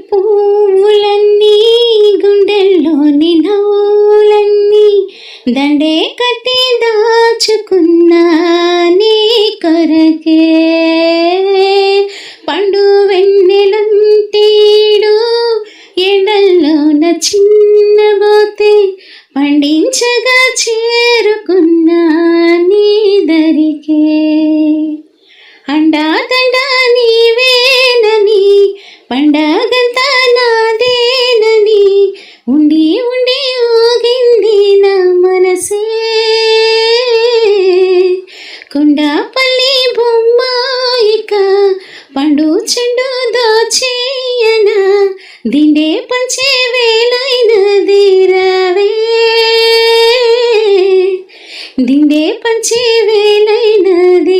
పువ్వులన్నీ గుండెల్లోని నవ్వులన్నీ దండే కట్టి దాచుకున్నా నీ కొరకే పండు వెన్నెలంటీడు ఎండల్లోన చిన్నబోతే పండించగా చేరుకున్నా నీ దరికే అండాదండా నీవేనని పండగంతా నాదేనని ఉండి ఉండి ఊగింది నా మనసే కొండాపల్లి బొమ్మాయిక పండు చెండు దోచేయనా దిండే పంచే వేలైనది రావే దిండే పంచే వేలైనది